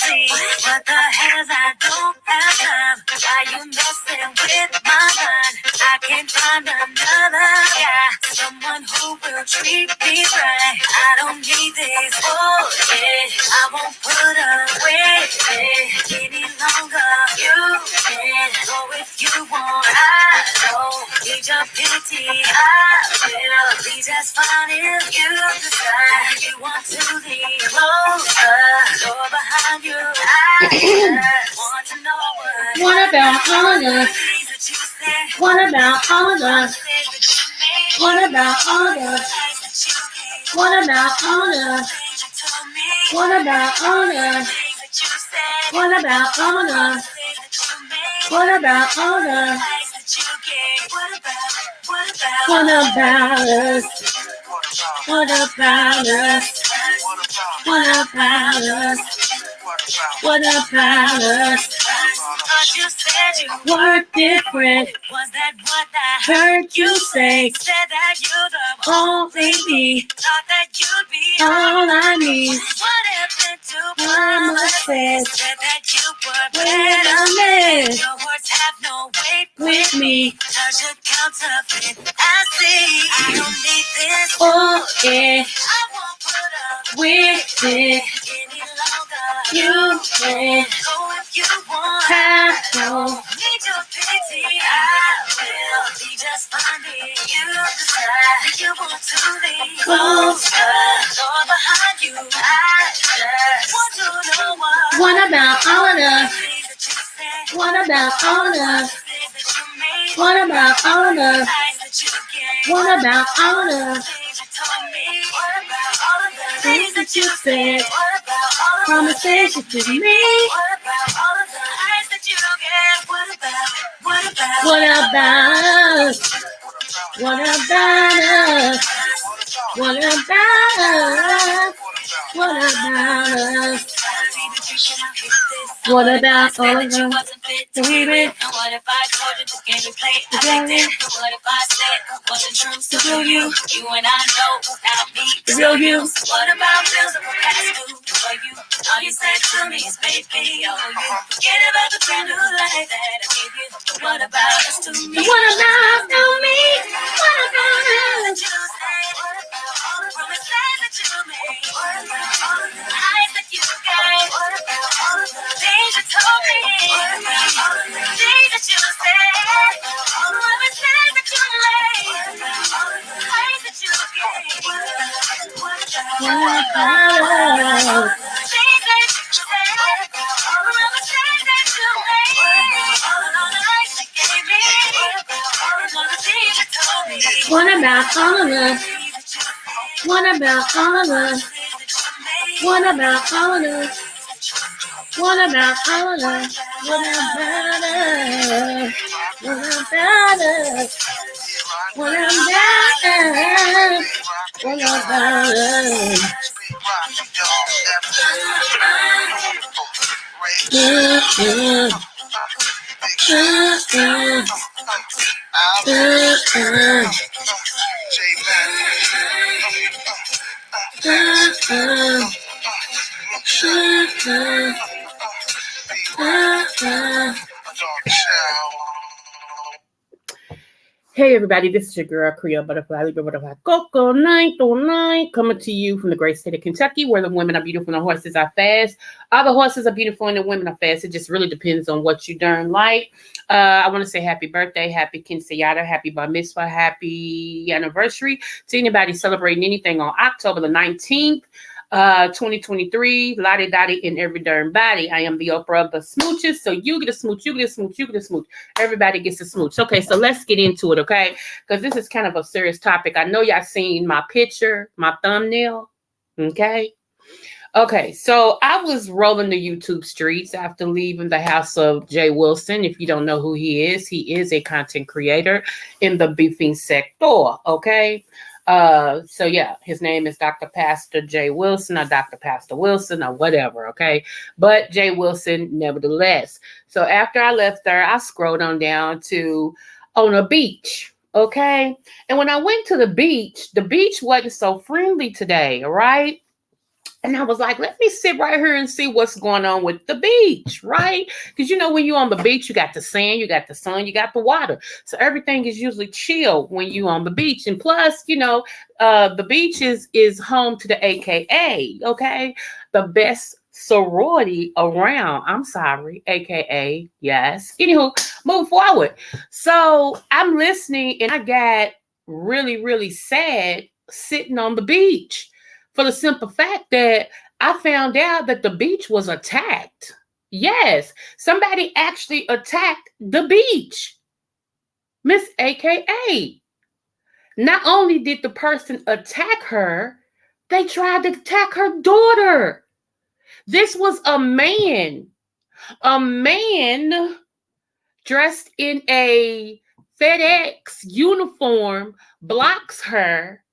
see. What the hell, I don't have time. Why you messing with my mind? I can't find another guy, someone who will treat me right. I don't need this bullshit. I won't put away any longer. You can go if you want. I don't need your pity. I will be just fine if you decide you want to leave. Close the door behind you. I just want to know what about all the things that you said. What about all the? What about all the? What about all the? What about all the? What about all the? What about all the? What about us? What about us? What about us? What about us? You said you were different. Was that what I heard you say? Said that you'd only me. Thought that you'd be all I need. What happened to Mama said? Said that you were better man. Your words have no weight with me. Cause you're counterfeit. I see. I don't need this. Oh yeah. I won't put up with it any longer. You can go if you want. I don't need your pity. I will be just fine if you decide you want to leave. Close the door behind you. I just want to know what about all of the things that you said? What about all of the things that you made? What about all of the lies that you gave? What about all of the things you told me? What about all of the things that you said? What about all of the promises you to me? What about all of the lies that you gave? What about us? What about us? What about us? What about us? What about all of them? Baby. And what if I told you this game we played? I liked it. What if I said it wasn't true? So do you? You and I know without me. The real you. What about bills that were past due for you? All you said to me is baby, oh you. Forget about the brand new life that I gave you. What about us to me? What about to me? What about us? What about all the promises that you made? What about all the lies that you gave? What about all of the things you told me? What about all of the things that you said? All the promises that you made? What about all of the lies that you gave? What about us? Things that you said? What about all the promises that you made? All the lies that gave me? What about all of the things you told me? What about all of us? What about all of us? What about all of us? What about all of us? What about us? What about us? What about us? What about us? Hey everybody, this is your girl Creole Butterfly, Libra Butterfly, Coco 909, coming to you from the great state of Kentucky, where the women are beautiful and the horses are fast. All the horses are beautiful and the women are fast. It just really depends on what you darn like. I want to say happy birthday, happy quinceañera, happy bar mitzvah, happy anniversary to anybody celebrating anything on October the 19th. 2023, lottie dottie in every darn body. I am the Oprah of the smooches. So you get a smooch, you get a smooch, you get a smooch. Everybody gets a smooch. Okay, so let's get into it, okay? Because this is kind of a serious topic. I know y'all seen my picture, my thumbnail. Okay. Okay, so I was rolling the YouTube streets after leaving the house of Jay Wilson. If you don't know who he is a content creator in the beefing sector. Okay. So yeah, his name is Dr. Pastor Jay Wilson or Dr. Pastor Wilson or whatever, okay? But Jay Wilson nevertheless. So after I left there, I scrolled on down to on a beach, okay? And when I went to the beach wasn't so friendly today, right? And I was like, let me sit right here and see what's going on with the beach, right? Because when you're on the beach, you got the sand, you got the sun, you got the water. So everything is usually chill when you're on the beach. And plus, the beach is home to the AKA, okay? The best sorority around. I'm sorry, AKA, yes. Anywho, move forward. So I'm listening and I got really, really sad sitting on the beach for the simple fact that I found out that the beach was attacked. Yes, somebody actually attacked the beach. Miss AKA. Not only did the person attack her, they tried to attack her daughter. This was a man. A man dressed in a FedEx uniform blocks her,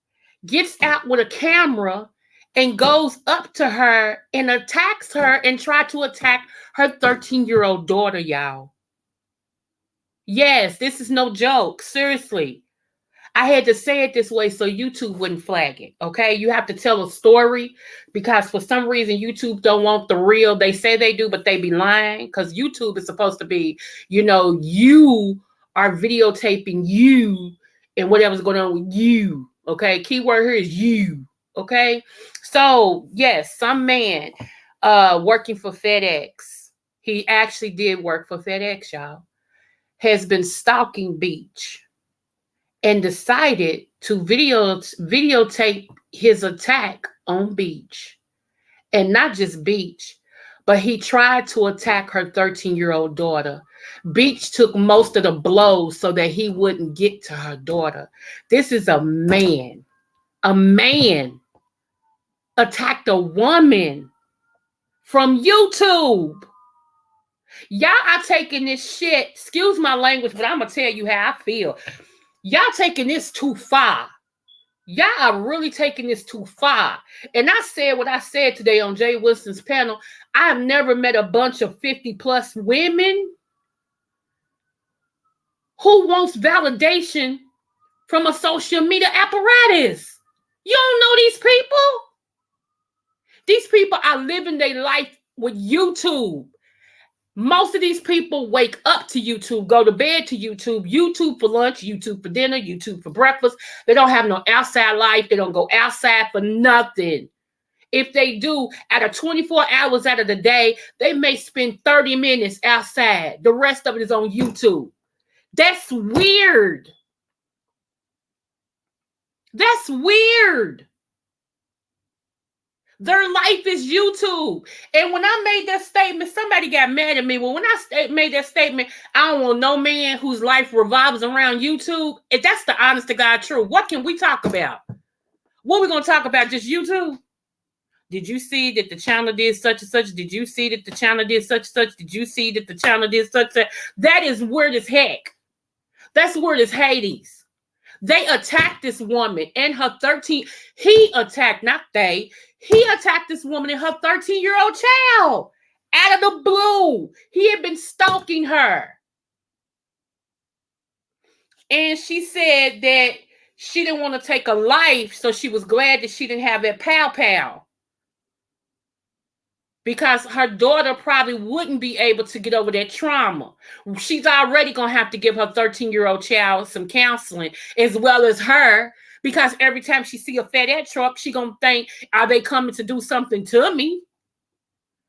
gets out with a camera, and goes up to her and attacks her and tried to attack her 13-year-old daughter, y'all. Yes, this is no joke. Seriously. I had to say it this way so YouTube wouldn't flag it. Okay, you have to tell a story because for some reason YouTube don't want the real. They say they do, but they be lying because YouTube is supposed to be, you are videotaping you and whatever's going on with you. Okay, keyword here is you. Okay, so yes, some man working for FedEx. He actually did work for FedEx, y'all. Has been stalking Beach and decided to videotape his attack on Beach. And not just Beach, but he tried to attack her 13-year-old daughter. Beach took most of the blows so that he wouldn't get to her daughter. This is a man. A man attacked a woman from YouTube. Y'all are taking this shit, excuse my language, but I'm going to tell you how I feel. Y'all taking this too far. Y'all are really taking this too far. And I said what I said today on Jay Wilson's panel. I have never met a bunch of 50 plus women who wants validation from a social media apparatus. You don't know these people? These people are living their life with YouTube. Most of these people wake up to YouTube, go to bed to YouTube, YouTube for lunch, YouTube for dinner, YouTube for breakfast. They don't have no outside life. They don't go outside for nothing. If they do, out of 24 hours out of the day, they may spend 30 minutes outside. The rest of it is on YouTube. That's weird. That's weird. Their life is YouTube. And when I made that statement, somebody got mad at me. Well, when I made that statement, I don't want no man whose life revolves around YouTube. If that's the honest to God truth, what can we talk about? What are we going to talk about? Just YouTube? Did you see that the channel did such and such? Did you see that the channel did such and such? Did you see that the channel did such and such? That is weird as heck. That's weird as Hades. They attacked this woman and her 13. He attacked, not they. He attacked this woman and her 13-year-old child out of the blue. He had been stalking her. And she said that she didn't want to take a life, so she was glad that she didn't have that pow. Because her daughter probably wouldn't be able to get over that trauma. She's already going to have to give her 13-year-old child some counseling, as well as her, because every time she see a FedEx truck, she going to think, are they coming to do something to me?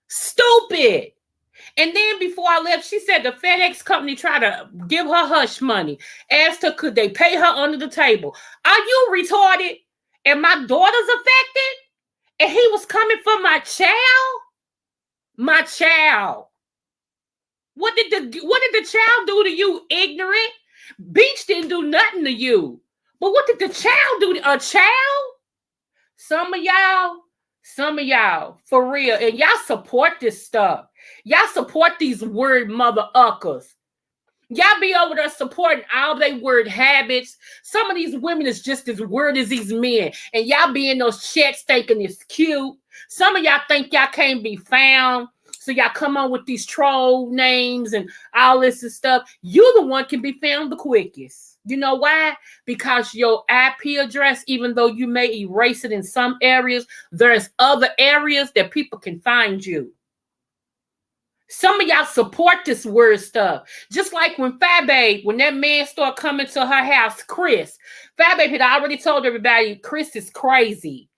Stupid. And then before I left, she said the FedEx company tried to give her hush money. Asked her, could they pay her under the table? Are you retarded? And my daughter's affected? And he was coming for my child? My child. What did the child do to you, ignorant? Beach didn't do nothing to you. But what did the child do to a child? Some of y'all, for real, and y'all support this stuff. Y'all support these word mother uckers. Y'all be over there supporting all they word habits. Some of these women is just as weird as these men. And y'all be in those chats thinking it's cute. Some of y'all think y'all can't be found. So y'all come on with these troll names and all this and stuff. You the one can be found the quickest. You know why? Because your IP address, even though you may erase it in some areas, there's other areas that people can find you. Some of y'all support this weird stuff. Just like when Fababe, when that man started coming to her house, Chris. Fababe had already told everybody Chris is crazy.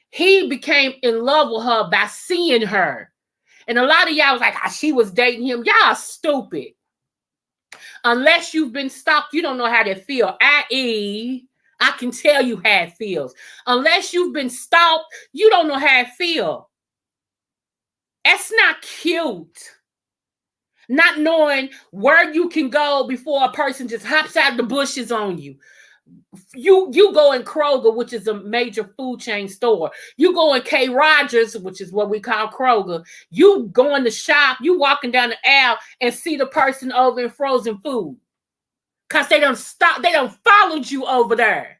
He became in love with her by seeing her. And a lot of y'all was like, she was dating him. Y'all are stupid. Unless you've been stalked, you don't know how that feel. I.e., I can tell you how it feels. Unless you've been stalked, you don't know how it feels. That's not cute. Not knowing where you can go before a person just hops out of the bushes on you. You go in Kroger, which is a major food chain store. You go in K. Rogers, which is what we call Kroger. You go in the shop, you walking down the aisle and see the person over in frozen food. Because they don't followed you over there.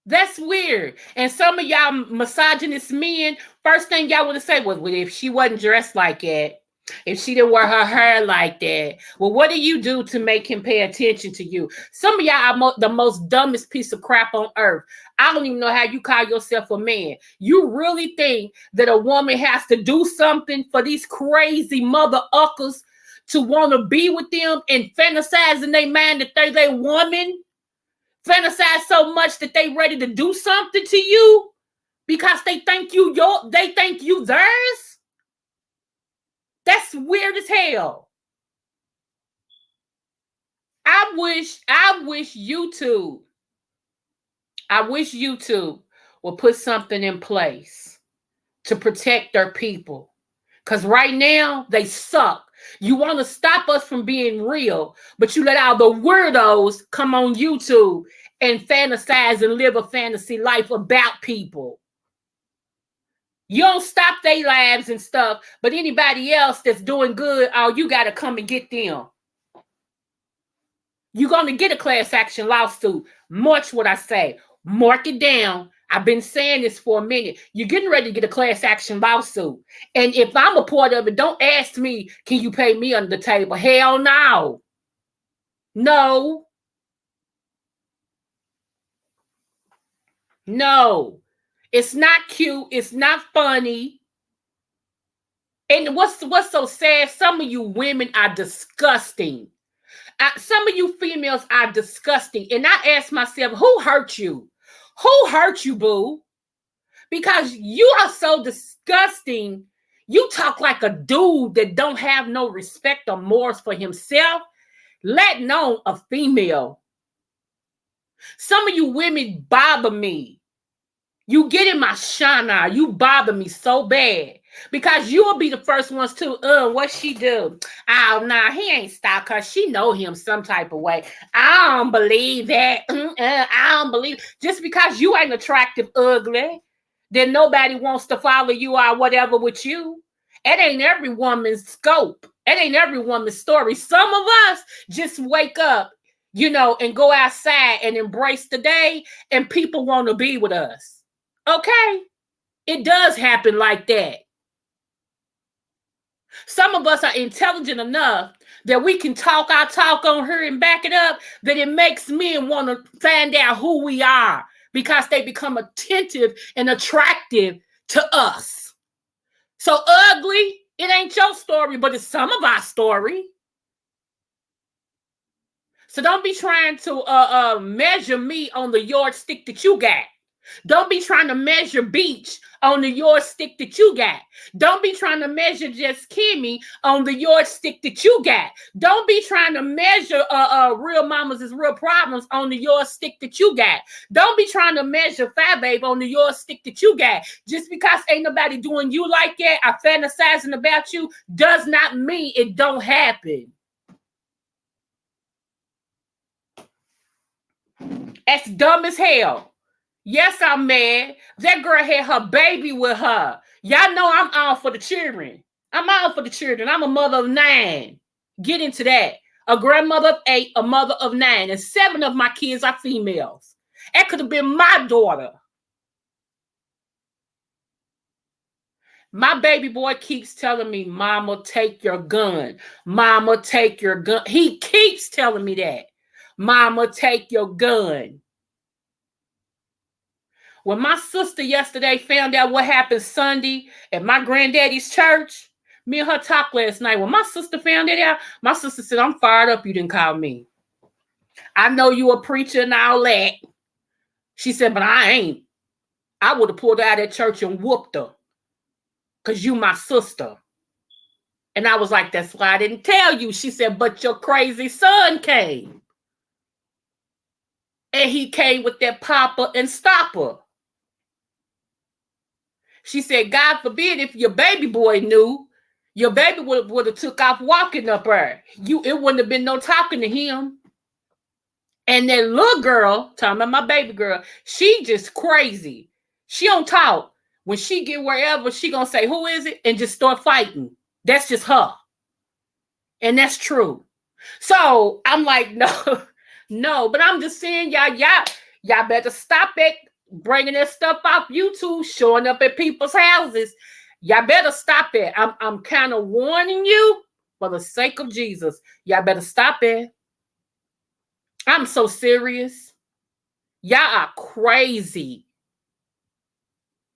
That's weird. And some of y'all misogynist men, first thing y'all want to say was, well, if she wasn't dressed like that, if she didn't wear her hair like that, well, what do you do to make him pay attention to you? Some of y'all are the most dumbest piece of crap on earth. I don't even know how you call yourself a man. You really think that a woman has to do something for these crazy mother uckers to want to be with them and fantasize in their mind that they're their woman? Fantasize so much that they ready to do something to you because they think you theirs? That's weird as hell. I wish YouTube will put something in place to protect their people. Because right now, they suck. You want to stop us from being real, but you let all the weirdos come on YouTube and fantasize and live a fantasy life about people. You don't stop their lives and stuff, but anybody else that's doing good, you got to come and get them. You're going to get a class action lawsuit. Watch what I say. Mark it down. I've been saying this for a minute. You're getting ready to get a class action lawsuit. And if I'm a part of it, don't ask me, can you pay me under the table? Hell no. No. No. It's not cute. It's not funny. And what's so sad? Some of you women are disgusting. Some of you females are disgusting. And I ask myself, who hurt you? Who hurt you, boo? Because you are so disgusting. You talk like a dude that don't have no respect or morals for himself, let alone a female. Some of you women bother me. You get in my shana. You bother me so bad. Because you'll be the first ones to, what she do? Oh, nah, he ain't stalk her. She know him some type of way. I don't believe that. I don't believe. Just because you ain't attractive, ugly, then nobody wants to follow you or whatever with you. It ain't every woman's scope. It ain't every woman's story. Some of us just wake up, and go outside and embrace the day, and people want to be with us. Okay? It does happen like that. Some of us are intelligent enough that we can talk our talk on her and back it up, that it makes men want to find out who we are because they become attentive and attractive to us. So ugly, it ain't your story, but it's some of our story. So don't be trying to measure me on the yardstick that you got. Don't be trying to measure Beach on the yardstick that you got. Don't be trying to measure just Kimmy on the yardstick that you got. Don't be trying to measure Real Mamas is Real Problems on the yardstick that you got. Don't be trying to measure Fat Babe on the yardstick that you got. Just because ain't nobody doing you like that or fantasizing about you does not mean it don't happen. That's dumb as hell. Yes, I'm mad. That girl had her baby with her. Y'all know I'm all for the children. I'm all for the children. I'm a mother of 9. Get into that. A grandmother of 8, a mother of 9. And 7 of my kids are females. That could have been my daughter. My baby boy keeps telling me, Mama, take your gun. Mama, take your gun. He keeps telling me that. Mama, take your gun. When my sister yesterday found out what happened Sunday at my granddaddy's church, me and her talked last night. When my sister found it out, my sister said, I'm fired up you didn't call me. I know you a preacher and all that. She said, but I ain't. I would have pulled her out of church and whooped her. Because you my sister. And I was like, that's why I didn't tell you. She said, but your crazy son came. And he came with that popper and stopper. She said, God forbid if your baby boy knew, your baby would have took off walking up there. It wouldn't have been no talking to him. And that little girl, talking about my baby girl, she just crazy. She don't talk. When she get wherever, she gonna say, who is it? And just start fighting. That's just her. And that's true. So I'm like, no, but I'm just saying, y'all better stop it. Bringing that stuff off YouTube, showing up at people's houses. Y'all better stop it. I'm kind of warning you for the sake of Jesus. Y'all better stop it. I'm so serious. Y'all are crazy.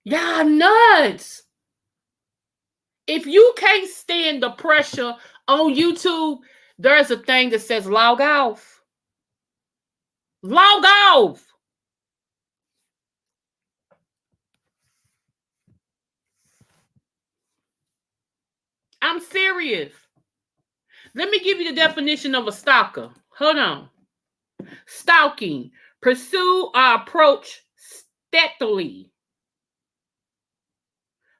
Y'all nuts. If you can't stand the pressure on YouTube, there's a thing that says log off. Log off. I'm serious. Let me give you the definition of a stalker. Hold on. Stalking. Pursue or approach stealthily.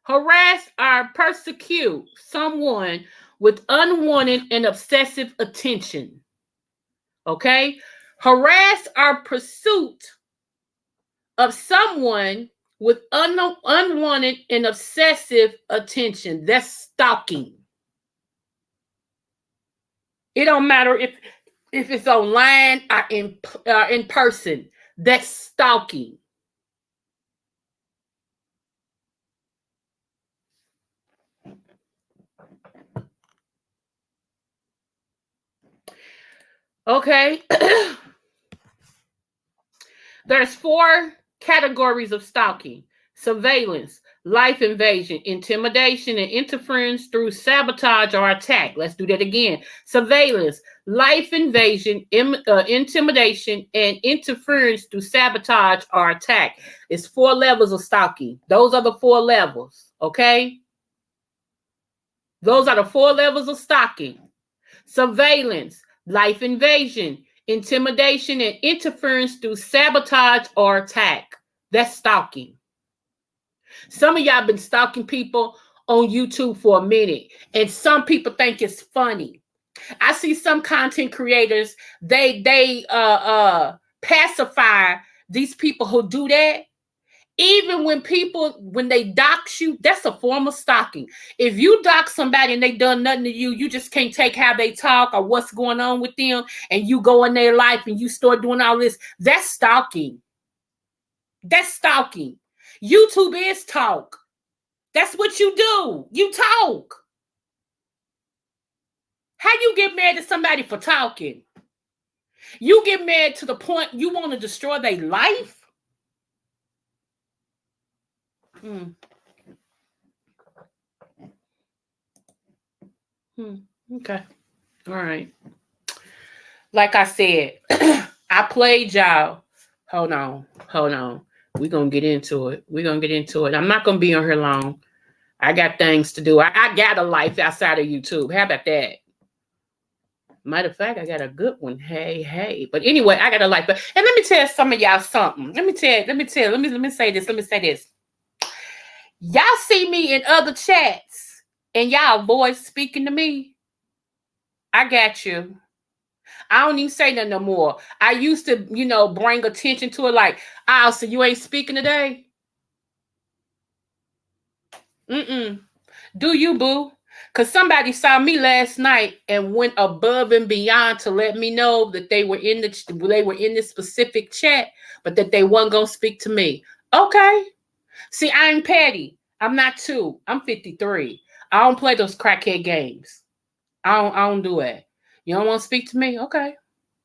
Harass or persecute someone with unwanted and obsessive attention. Okay? Harass or pursuit of someone with unwanted and obsessive attention. That's stalking. It don't matter if it's online or in person. That's stalking. Okay. There's 4 categories of stalking: surveillance, life invasion, intimidation, and interference through sabotage or attack. Let's do that again. Surveillance, life invasion, intimidation, and interference through sabotage or attack. It's 4 levels of stalking. Those are the 4 levels, okay? Those are the 4 levels of stalking. Surveillance, life invasion, intimidation, and interference through sabotage or attack. That's stalking. Some of y'all been stalking people on YouTube for a minute, and some people think it's funny. I see some content creators, they pacify these people who do that. Even when they dox you, that's a form of stalking. If you dox somebody and they done nothing to you, you just can't take how they talk or what's going on with them, and you go in their life and you start doing all this, that's stalking. That's stalking. YouTube is talk. That's what you do. You talk. How you get mad at somebody for talking? You get mad to the point you want to destroy their life? Okay. All right. Like I said, I played y'all. Hold on. We're going to get into it. I'm not going to be on here long. I got things to do. I got a life outside of YouTube. How about that? Matter of fact, I got a good one. Hey. But anyway, I got a life. And let me tell some of y'all something. Let me say this. Y'all see me in other chats and y'all voice speaking to me. I got you. I don't even say nothing no more. I used to, bring attention to it like, so you ain't speaking today? Do you, boo? Because somebody saw me last night and went above and beyond to let me know that they were in this specific chat, but that they weren't going to speak to me. Okay. See, I ain't petty. I'm not 2. I'm 53. I don't play those crackhead games. I don't do it. You don't want to speak to me? Okay.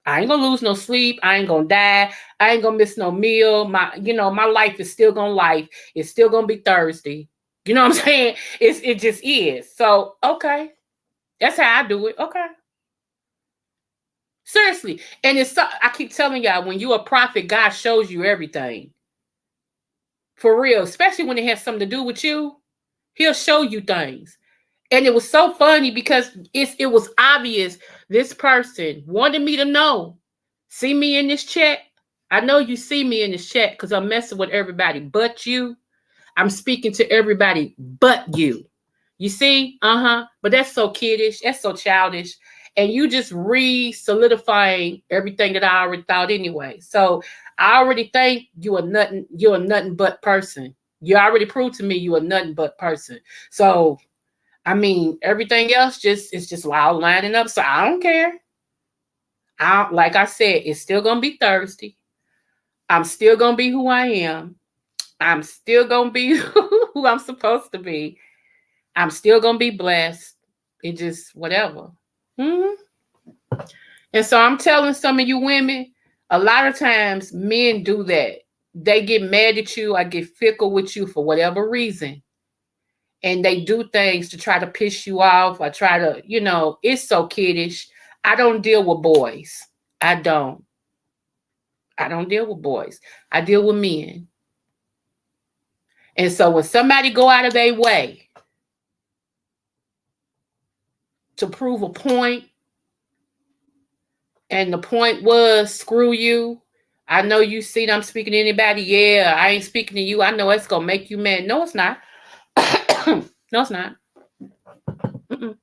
I ain't gonna lose no sleep. I ain't gonna die. I ain't gonna miss no meal. My life is still gonna life. It's still gonna be Thursday. You know what I'm saying? It just is. So okay. That's how I do it. Okay. Seriously. And I keep telling y'all, when you're a prophet, God shows you everything. For real. Especially when it has something to do with you. He'll show you things. And it was so funny because it was obvious this person wanted me to know. See me in this chat? I know you see me in this chat because I'm messing with everybody but you. I'm speaking to everybody but you. You see? But that's so kiddish. That's so childish. And you just re-solidifying everything that I already thought anyway. So I already think you're a nothing but person. You already proved to me you're a nothing but person. So I mean, everything else is just wild lining up. So I don't care. Like I said, it's still gonna be Thursday. I'm still gonna be who I am. I'm still gonna be who I'm supposed to be. I'm still gonna be blessed. It just whatever. hmm And so I'm telling some of you women, a lot of times men do that. They get mad at you. I get fickle with you for whatever reason. And they do things to try to piss you off. I try to, it's so kiddish. I don't deal with boys. I don't. I don't deal with boys. I deal with men. And so when somebody go out of their way to prove a point, and the point was screw you. I know you see I'm speaking to anybody. Yeah, I ain't speaking to you. I know it's gonna make you mad. No, it's not. No, it's not. Mm-mm.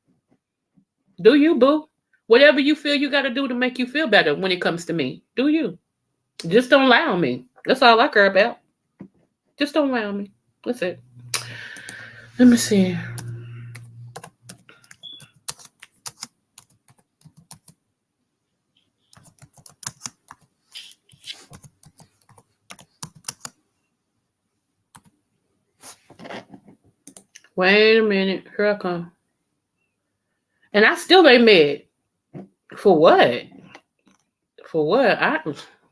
Do you, boo? Whatever you feel you got to do to make you feel better when it comes to me. Do you? Just don't lie on me. That's all I care about. Just don't lie on me. That's it. Let me see. Wait a minute. Here I come. And I still ain't mad. For what? For what?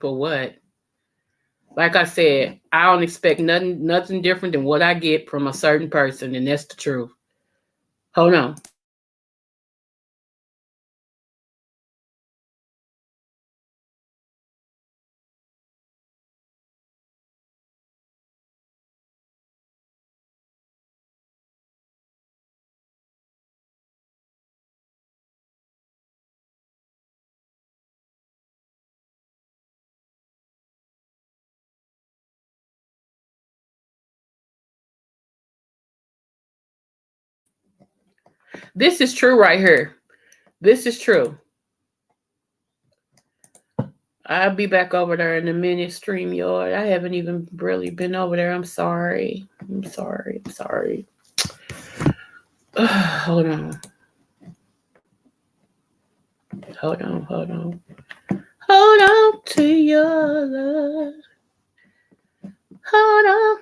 For what? Like I said, I don't expect nothing different than what I get from a certain person, and that's the truth. Hold on. This is true right here. This is true. I'll be back over there in a minute, StreamYard. I haven't even really been over there. I'm sorry. I'm sorry. I'm sorry. Hold on. Hold on. Hold on. Hold on to your love. Hold on.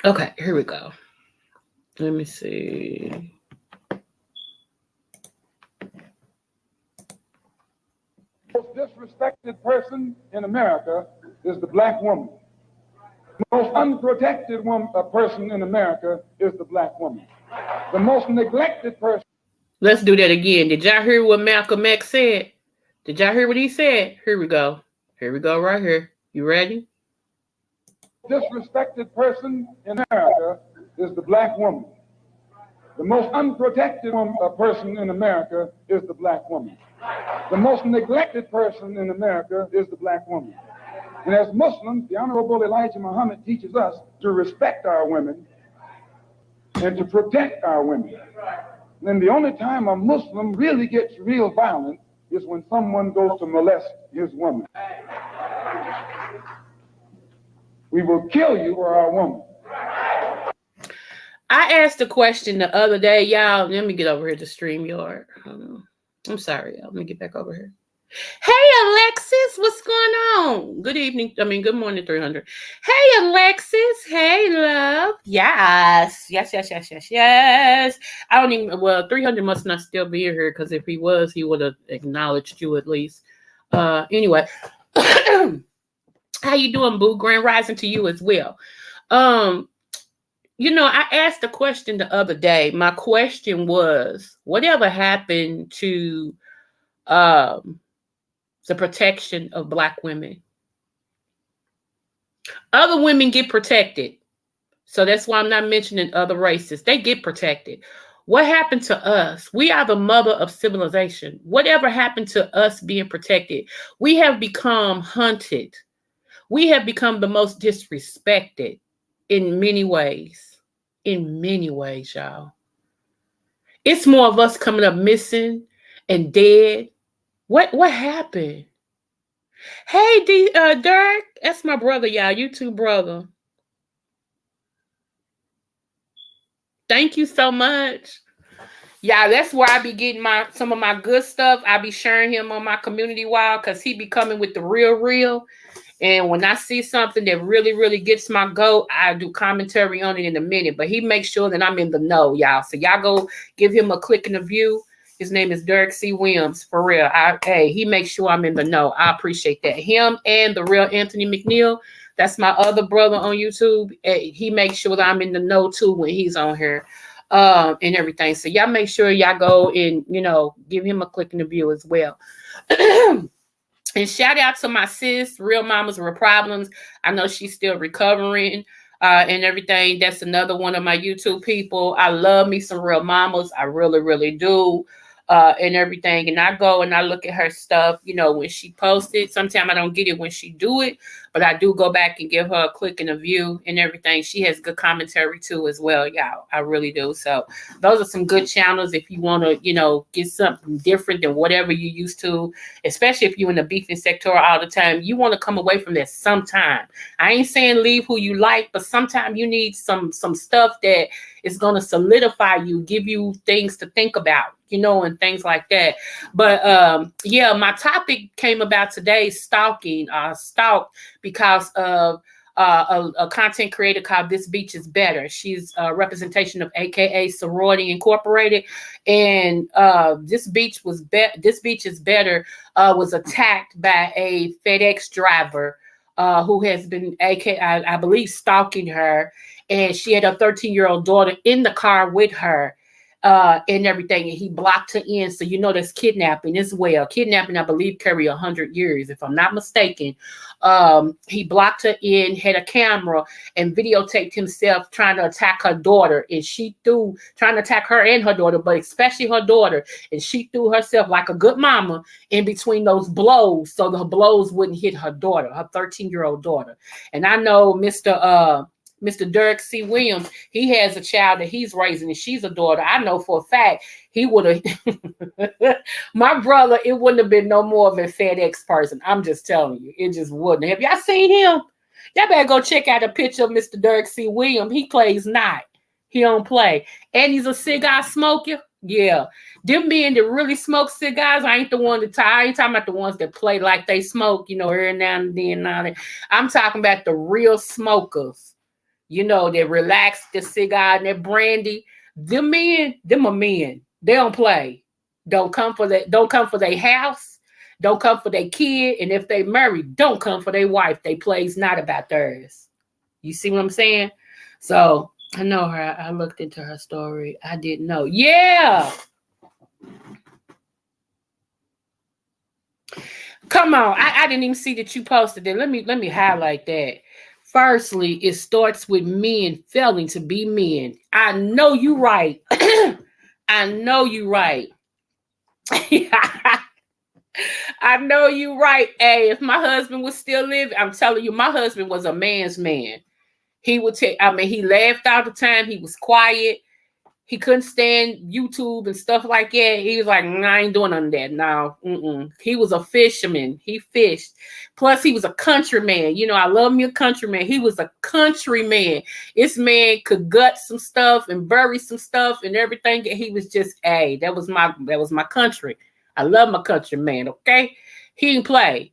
Okay, here we go. Let me see. The most disrespected person in America is the black woman. The most unprotected person in America is the black woman. The most neglected person. Let's do that again. Did y'all hear what Malcolm X said? Did y'all hear what he said? Here we go. Here we go right here. You ready? Disrespected person in America is the black woman. The most unprotected person in America is the black woman. The most neglected person in America is the black woman. And as Muslims, the Honorable Elijah Muhammad teaches us to respect our women and to protect our women. And then the only time a Muslim really gets real violent is when someone goes to molest his woman. We will kill you for our woman. I asked a question the other day, y'all. Let me get over here to StreamYard. I'm sorry, y'all. Let me get back over here. Hey Alexis, what's going on? Good evening. Good morning, 300. Hey Alexis. Hey love. Yes. I don't even. Well, 300 must not still be here because if he was, he would have acknowledged you at least. Anyway, how you doing, Boo? Grand rising to you as well. Um, I asked a question the other day. My question was, whatever happened to um the protection of Black women? Other women get protected. So that's why I'm not mentioning other races. They get protected. What happened to us? We are the mother of civilization. Whatever happened to us being protected? We have become hunted. We have become the most disrespected in many ways. In many ways, y'all. It's more of us coming up missing and dead. What happened? Hey, Dirk, that's my brother, y'all. YouTube brother. Thank you so much. Yeah, that's where I be getting some of my good stuff. I be sharing him on my community wall because he be coming with the real. And when I see something that really, really gets my goat, I do commentary on it in a minute. But he makes sure that I'm in the know, y'all. So y'all go give him a click and a view. His name is Derek C. Williams, for real. He makes sure I'm in the know. I appreciate that. Him and the real Anthony McNeil, that's my other brother on YouTube. He makes sure that I'm in the know too when he's on here, and everything. So y'all make sure y'all go and give him a click and a view as well. And shout out to my sis, Real Mamas Real Problems. I know she's still recovering and everything. That's another one of my YouTube people. I love me some Real Mamas. I really, really do. And everything. And I go and I look at her stuff, when she posts it. Sometimes I don't get it when she do it, but I do go back and give her a click and a view and everything. She has good commentary too as well, y'all. I really do. So those are some good channels if you want to, get something different than whatever you used to, especially if you're in the beefing sector all the time. You want to come away from that sometime. I ain't saying leave who you like, but sometimes you need some stuff that is going to solidify you, give you things to think about, and things like that. But yeah, my topic came about today, stalking. Stalked because of a content creator called This Beach is Better. She's a representation of AKA Sorority Incorporated, and This Beach is Better was attacked by a FedEx driver who has been I believe stalking her, and she had a 13-year-old daughter in the car with her. And everything, and he blocked her in. So that's kidnapping as well. Kidnapping, I believe, carry 100 years, if I'm not mistaken. He blocked her in, had a camera, and videotaped himself trying to attack her daughter. And trying to attack her and her daughter, but especially her daughter. And she threw herself like a good mama in between those blows, so the blows wouldn't hit her daughter, her 13-year-old daughter. And I know Mr. Derek C. Williams, he has a child that he's raising, and she's a daughter. I know for a fact he would have, my brother, it wouldn't have been no more of a FedEx person. I'm just telling you, it just wouldn't. Have y'all seen him? Y'all better go check out a picture of Mr. Derek C. Williams. He plays not. He don't play. And he's a cigar smoker. Yeah. Them men that really smoke cigars, I ain't talking about the ones that play like they smoke, every now and then and all that. I'm talking about the real smokers. They relax the cigar and their brandy. Them are men. They don't play. Don't come for their house. Don't come for their kid. And if they married, don't come for their wife. They plays not about theirs. You see what I'm saying? So I know her. I looked into her story. I didn't know. Yeah. Come on. I didn't even see that you posted it. Let me highlight that. Firstly, it starts with men failing to be men. I know you right. I know you right. I know you right. Hey, if my husband was still living, I'm telling you, my husband was a man's man. He would he laughed all the time. He was quiet. He couldn't stand YouTube and stuff like that. He was like, I ain't doing none of that. No. He was a fisherman. He fished. Plus, he was a countryman. I love me a countryman. He was a countryman. This man could gut some stuff and bury some stuff and everything. He was just, that was my country. I love my countryman, okay? He didn't play.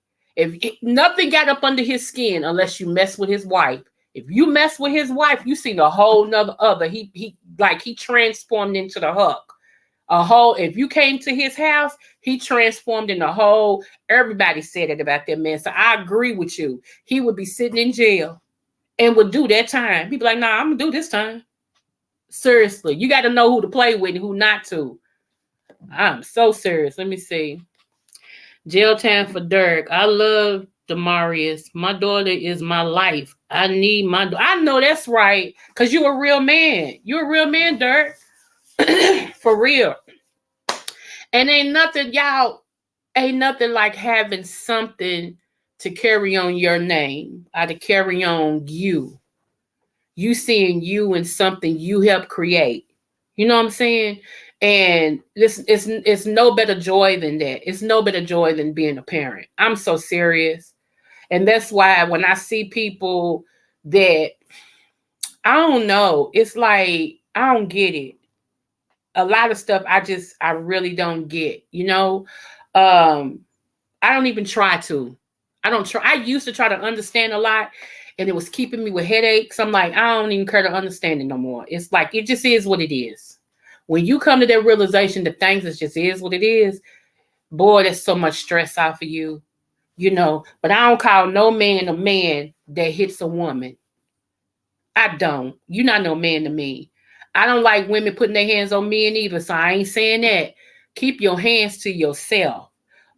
Nothing got up under his skin unless you mess with his wife. If you mess with his wife, you seen a whole nother other. He transformed into the Hulk. If you came to his house, he transformed in a whole. Everybody said it about that man. So I agree with you. He would be sitting in jail and would do that time. He'd be like, nah, I'm gonna do this time. Seriously, you got to know who to play with and who not to. I'm so serious. Let me see. Jail time for Dirk. I love Demarius. My daughter is my life. I need my. I know that's right, cause you're a real man. You're a real man, Dirk. For real. And ain't nothing like having something to carry on your name, or to carry on you. You seeing you in something you help create. You know what I'm saying? And it's no better joy than that. It's no better joy than being a parent. I'm so serious. And that's why when I see people that, I don't know, it's like I don't get it. A lot of stuff I really don't get, you know. I don't even try to. I don't try. I used to try to understand a lot, and it was keeping me with headaches. I'm like, I don't even care to understand it no more. It's like, it just is what it is. When you come to that realization that things just is what it is, boy, that's so much stress off of you, you know. But I don't call no man a man that hits a woman. I don't. You're not no man to me. I don't like women putting their hands on men either, so I ain't saying that. Keep your hands to yourself.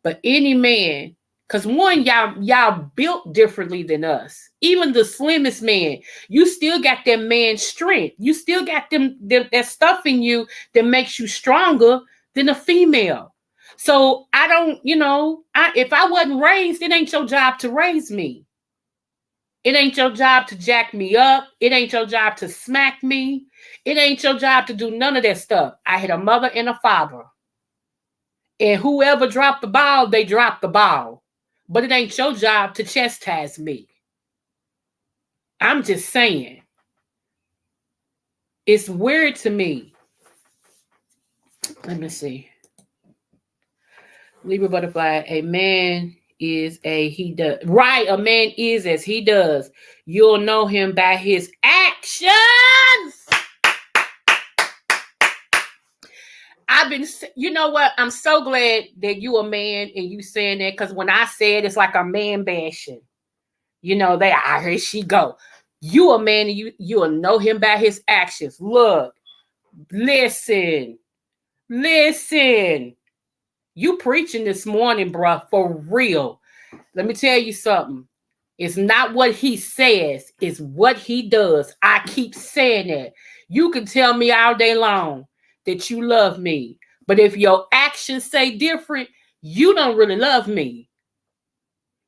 But any man, because one, y'all built differently than us. Even the slimmest man, you still got that man's strength. You still got that stuff in you that makes you stronger than a female. So I don't, if I wasn't raised, it ain't your job to raise me. It ain't your job to jack me up. It ain't your job to smack me. It ain't your job to do none of that stuff. I had a mother and a father. And whoever dropped the ball, they dropped the ball. But it ain't your job to chastise me. I'm just saying. It's weird to me. Let me see. Libra butterfly, a man is he does. Right, a man is as he does. You'll know him by his actions. You know what? I'm so glad that you a man and you saying that, because when I say it, it's like a man bashing. You know, here she go. You a man and you'll know him by his actions. Look, listen. You preaching this morning, bruh, for real. Let me tell you something. It's not what he says, it's what he does. I keep saying that. You can tell me all day long that you love me, but if your actions say different, you don't really love me.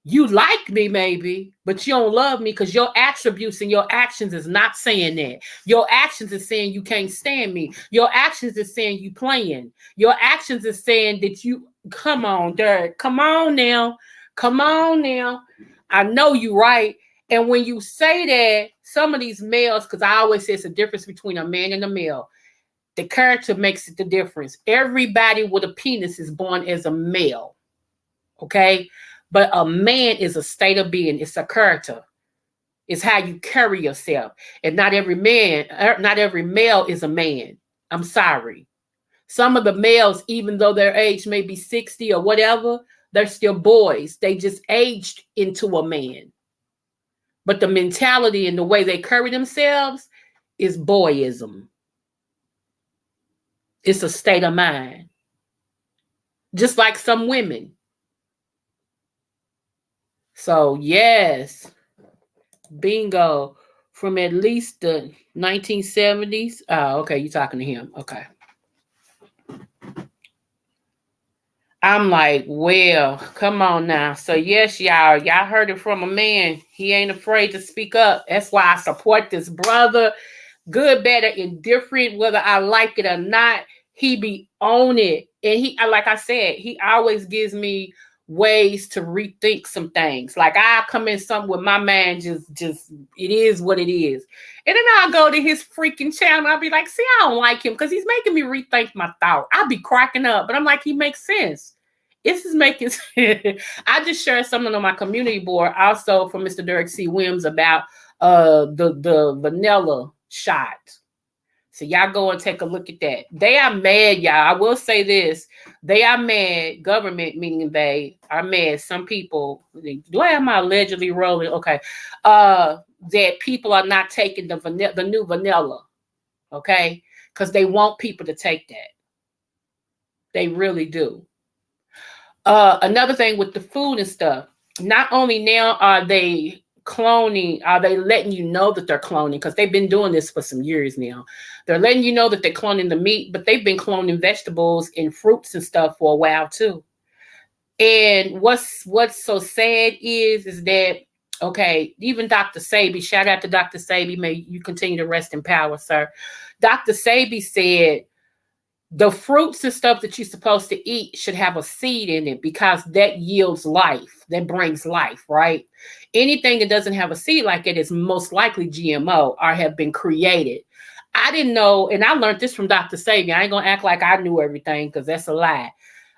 You like me maybe, but you don't love me, because your attributes and your actions is not saying that. Your actions is saying you can't stand me. Your actions is saying you playing. Your actions is saying that you, come on, Derek, come on now. I know you right. And when you say that, some of these males, because I always say it's a difference between a man and a male. The character makes it the difference. Everybody with a penis is born as a male. Okay? But a man is a state of being. It's a character. It's how you carry yourself. And not every male is a man. I'm sorry. Some of the males, even though their age may be 60 or whatever, they're still boys. They just aged into a man. But the mentality and the way they carry themselves is boyism. It's a state of mind. Just like some women. So, yes. Bingo. From at least the 1970s. Oh, okay. You're talking to him. Okay. I'm like, well, come on now. So, yes, y'all heard it from a man. He ain't afraid to speak up. That's why I support this brother. Good, bad, or indifferent, whether I like it or not, he be on it. And he, like I said, he always gives me ways to rethink some things. Like I come in something with my man, just it is what it is. And then I'll go to his freaking channel. I'll be like, see, I don't like him because he's making me rethink my thought. I'll be cracking up, but I'm like, he makes sense. this is making sense. I just shared something on my community board also from Mr. Derek C. Williams about the vanilla shot. So y'all go and take a look at that. They are mad, y'all. I will say this. They are mad. Government, meaning they, are mad. Some people, do I have my allegedly rolling? Okay. That people are not taking the new vanilla. Okay. Because they want people to take that. They really do. Another thing with the food and stuff. Not only now are they cloning, are they letting you know that they're cloning, because they've been doing this for some years now. They're letting you know that they're cloning the meat, but they've been cloning vegetables and fruits and stuff for a while too. And what's so sad is that, okay, even Dr. Sabi, shout out to Dr. Sabi, may you continue to rest in power, sir. Dr. Sabi said the fruits and stuff that you're supposed to eat should have a seed in it, because that yields life. That brings life, right? Anything that doesn't have a seed like it is most likely GMO or have been created. I didn't know, and I learned this from Dr. Sabi. I ain't gonna act like I knew everything, because that's a lie.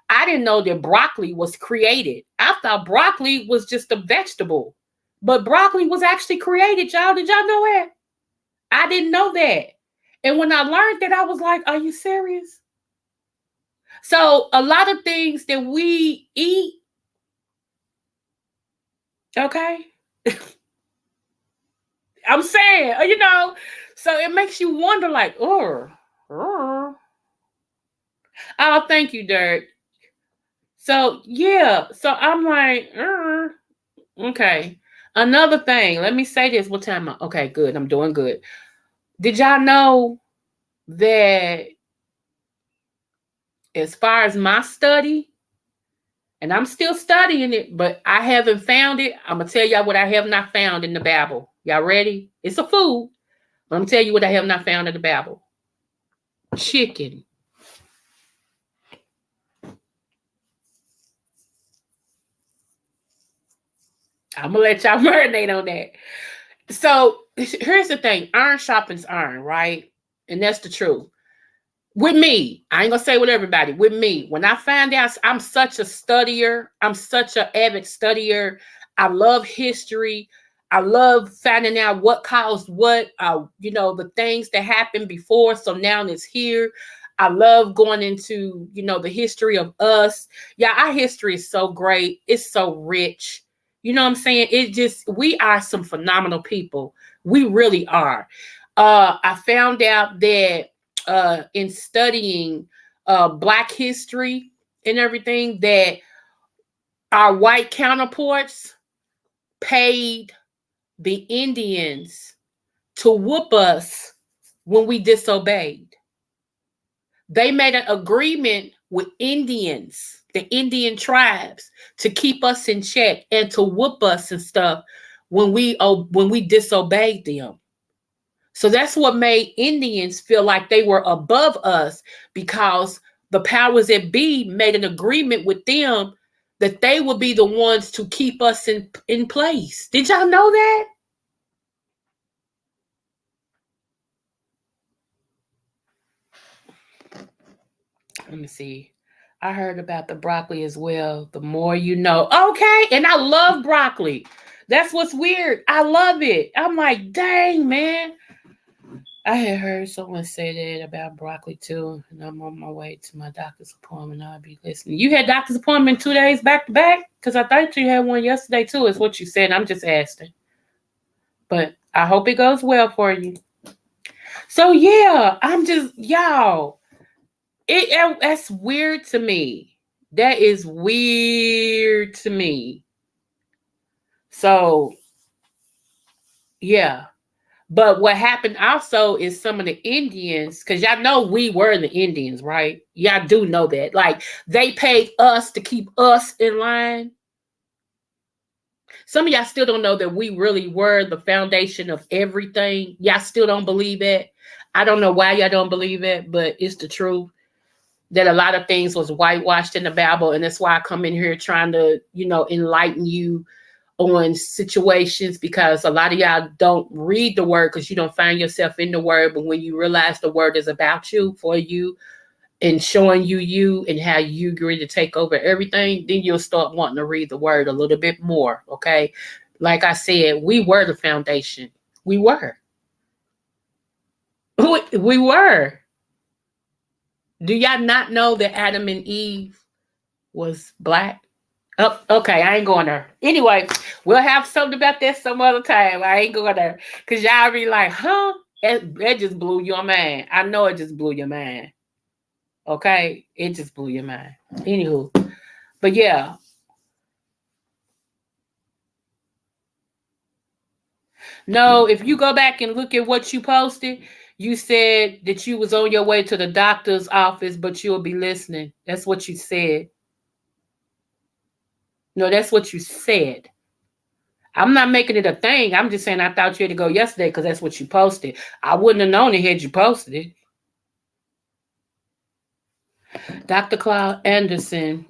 I didn't know that broccoli was created. I thought broccoli was just a vegetable, but broccoli was actually created, y'all. Did y'all know that? I didn't know that. And when I learned that, I was like, are you serious? So a lot of things that we eat, okay, I'm saying, so it makes you wonder, like, oh, thank you, Dirk. So yeah, so I'm like, okay. Another thing, let me say this. What time? Okay, good. I'm doing good. Did y'all know that as far as my study, and I'm still studying it, but I haven't found it. I'm going to tell y'all what I have not found in the Bible. Y'all ready? It's a food, but I'm going to tell you what I have not found in the Bible. Chicken. I'm going to let y'all marinate on that. So here's the thing. Iron sharpens iron, right? And that's the truth. With me, I ain't gonna say with everybody. With me, when I find out, I'm such a studier. I'm such an avid studier. I love history. I love finding out what caused what. The things that happened before, so now it's here. I love going into the history of us. Yeah, our history is so great. It's so rich. You know what I'm saying? We are some phenomenal people. We really are. I found out that in studying Black history and everything, that our white counterparts paid the Indians to whoop us when we disobeyed. They made an agreement with Indians, the Indian tribes, to keep us in check and to whoop us and stuff when we disobeyed them. So that's what made Indians feel like they were above us, because the powers that be made an agreement with them that they would be the ones to keep us in place. Did y'all know that? Let me see. I heard about the broccoli as well. The more you know. Okay. And I love broccoli. That's what's weird. I love it. I'm like, dang, man. I had heard someone say that about broccoli too, and I'm on my way to my doctor's appointment. I'll be listening. You had doctor's appointment 2 days back to back? Because I thought you had one yesterday too, is what you said. I'm just asking. But I hope it goes well for you. So yeah, I'm just, y'all, that's weird to me. That is weird to me. So yeah. But what happened also is some of the Indians, because y'all know we were the Indians, right? Y'all do know that. Like, they paid us to keep us in line. Some of y'all still don't know that we really were the foundation of everything. Y'all still don't believe it. I don't know why y'all don't believe it, but it's the truth. That a lot of things was whitewashed in the Bible, and that's why I come in here trying to, enlighten you on situations, because a lot of y'all don't read the word because you don't find yourself in the word. But when you realize the word is about you, for you, and showing you and how you agree to take over everything, then you'll start wanting to read the word a little bit more. Okay. Like I said, we were the foundation. We were. We were. Do y'all not know that Adam and Eve was black? Oh, okay, I ain't going there. Anyway, we'll have something about that some other time. I ain't going there. Because y'all be like, huh? That just blew your mind. I know it just blew your mind. Okay? It just blew your mind. Anywho. But yeah. No, if you go back and look at what you posted, you said that you was on your way to the doctor's office, but you'll be listening. That's what you said. No, that's what you said. I'm not making it a thing. I'm just saying I thought you had to go yesterday because that's what you posted. I wouldn't have known it had you posted it. Dr. Cloud Anderson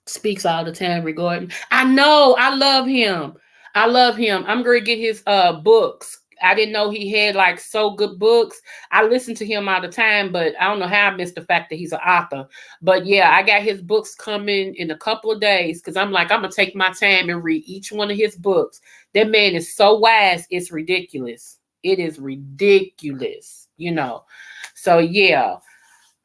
speaks all the time regarding. I know. I love him. I love him. I'm going to get his books. I didn't know he had like so good books. I listen to him all the time, but I don't know how I missed the fact that he's an author. But yeah, I got his books coming in a couple of days because I'm like, I'm going to take my time and read each one of his books. That man is so wise. It's ridiculous. It is ridiculous, you know. So yeah.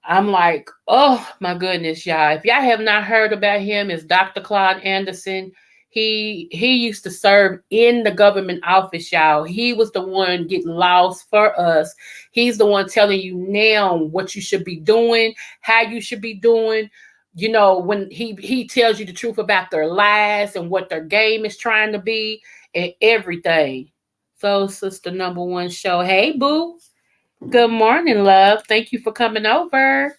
I'm like, oh my goodness, y'all. If y'all have not heard about him, it's Dr. Claude Anderson. He used to serve in the government office, y'all. He was the one getting laws for us. He's the one telling you now what you should be doing, how you should be doing. You know, when he tells you the truth about their lies and what their game is trying to be and everything. So, sister number one show. Hey, boo. Good morning, love. Thank you for coming over.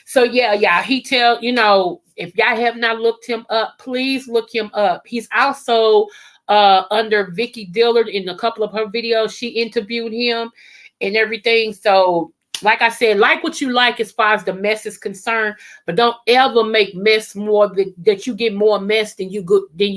So yeah, he tell, you know, if y'all have not looked him up, please look him up. He's also under Vicky Dillard in a couple of her videos. She interviewed him and everything. So like I said, like what you like as far as the mess is concerned, but don't ever make mess more that you get more mess than you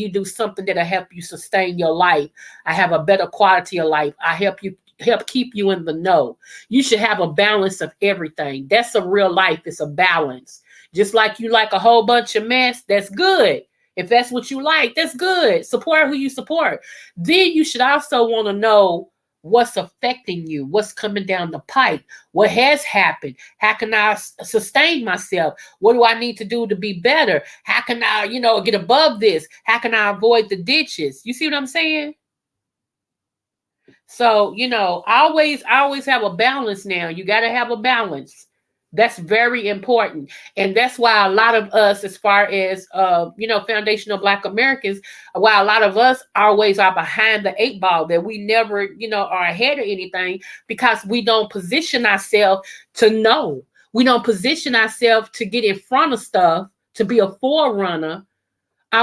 do something that'll help you sustain your life. I have a better quality of life. I help keep you in the know. You should have a balance of everything. That's a real life. It's a balance. Just like you like a whole bunch of mess, that's good. If that's what you like, that's good. Support who you support. Then you should also want to know what's affecting you, what's coming down the pipe, what has happened, how can I sustain myself, what do I need to do to be better, how can I, get above this, how can I avoid the ditches? You see what I'm saying? So, always have a balance now. You got to have a balance. That's very important. And that's why a lot of us, as far as, foundational Black Americans, why a lot of us always are behind the eight ball, that we never, are ahead of anything because we don't position ourselves to know. We don't position ourselves to get in front of stuff, to be a forerunner.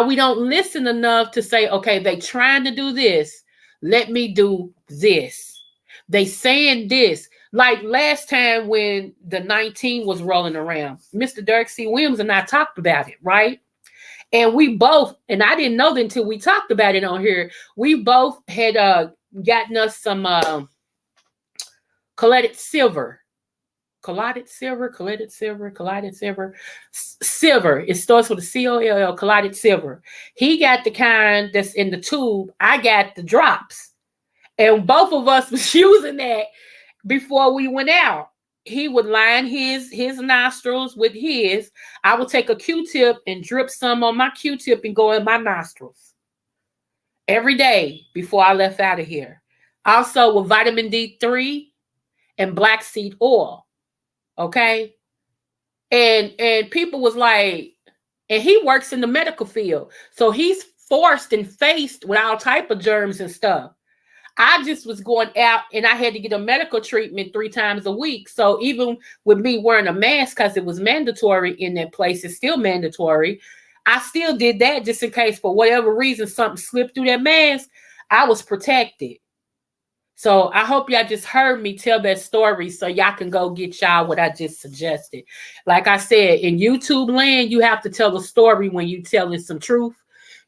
We don't listen enough to say, okay, they trying to do this. Let me do this. They saying this. Like last time when the 19 was rolling around, Mr. Dirk C. Williams and I talked about it, right? And we both, and I didn't know that until we talked about it on here, we both had gotten us some collided silver. Collided silver. It starts with a COLL, collided silver. He got the kind that's in the tube. I got the drops. And both of us was using that before we went out. He would line his nostrils with his. I would take a Q-tip and drip some on my Q-tip and go in my nostrils every day before I left out of here. Also with vitamin D3 and black seed oil. Okay. And people was like, and he works in the medical field. So he's forced and faced with all type of germs and stuff. I just was going out and I had to get a medical treatment 3 times a week. So even with me wearing a mask, because it was mandatory in that place, it's still mandatory. I still did that just in case for whatever reason something slipped through that mask. I was protected. So I hope y'all just heard me tell that story so y'all can go get y'all what I just suggested. Like I said, in YouTube land, you have to tell a story when you telling some truth.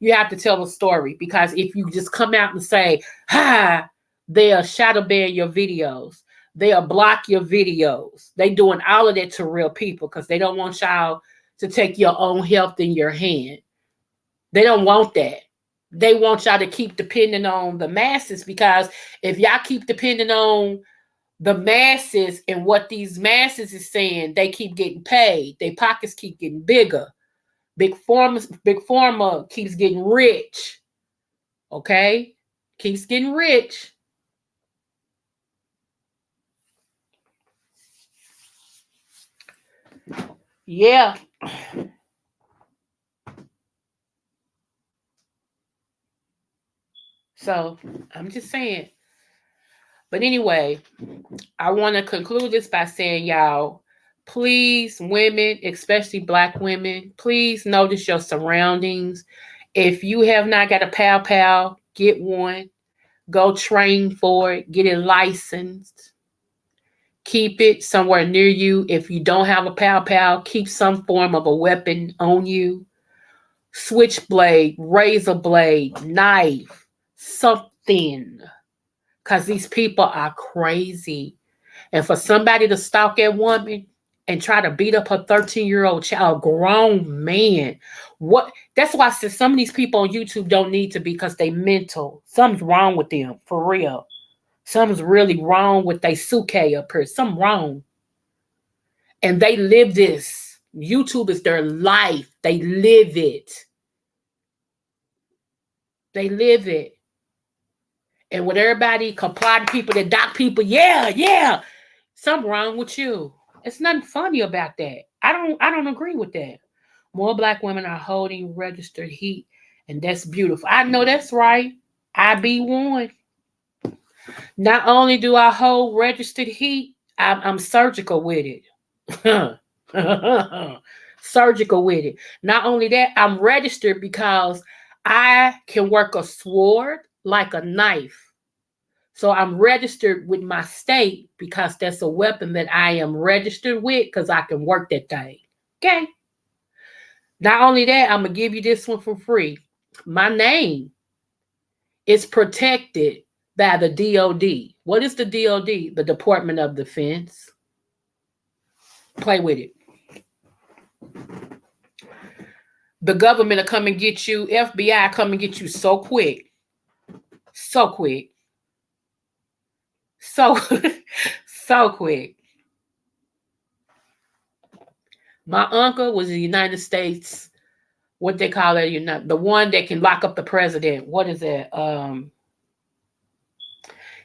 You have to tell a story, because if you just come out and say, they'll shadow ban your videos. They'll block your videos. They doing all of that to real people because they don't want y'all to take your own health in your hand. They don't want that. They want y'all to keep depending on the masses, because if y'all keep depending on the masses and what these masses is saying, they keep getting paid. Their pockets keep getting bigger. Big pharma keeps getting rich. Okay? Keeps getting rich. Yeah. So I'm just saying. But anyway, I want to conclude this by saying, y'all, please, women, especially Black women, please notice your surroundings. If you have not got a pal pal, get one. Go train for it. Get it licensed. Keep it somewhere near you. If you don't have a pal pal, keep some form of a weapon on you. Switchblade, razor blade, knife, something. Because these people are crazy. And for somebody to stalk a woman and try to beat up her 13-year-old child, grown man, what? That's why I said some of these people on YouTube don't need to be, because they mental. Something's wrong with them, for real. Something's really wrong with their suke up here. Something wrong. And they live this. YouTube is their life. They live it. They live it. And with everybody comply to people that dock people, yeah, something wrong with you. It's nothing funny about that. I don't agree with that. More Black women are holding registered heat, and that's beautiful. I know that's right. I be one. Not only do I hold registered heat, I'm surgical with it. Surgical with it. Not only that, I'm registered because I can work a sword like a knife. So I'm registered with my state because that's a weapon that I am registered with, because I can work that thing. Okay. Not only that, I'm going to give you this one for free. My name is protected by the DOD. What is the DOD? The Department of Defense. Play with it. The government will come and get you. FBI come and get you so quick. So quick. So, so quick. My uncle was in the United States, what they call it, the one that can lock up the president. What is that?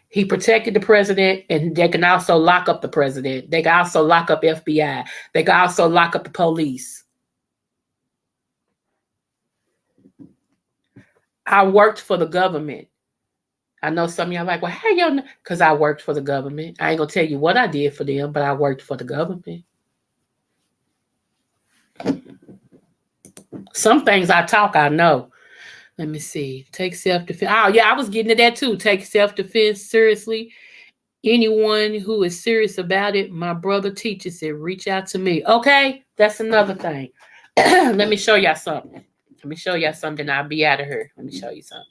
He protected the president, and they can also lock up the president. They can also lock up FBI. They can also lock up the police. I worked for the government. I know some of y'all like, well, how y'all know? Because I worked for the government. I ain't going to tell you what I did for them, but I worked for the government. Some things I talk, I know. Let me see. Take self-defense. Oh, yeah, I was getting to that too. Take self-defense seriously. Anyone who is serious about it, my brother teaches it. Reach out to me. Okay? That's another thing. Let me show y'all something. Let me show y'all something. I'll be out of here. Let me show you something.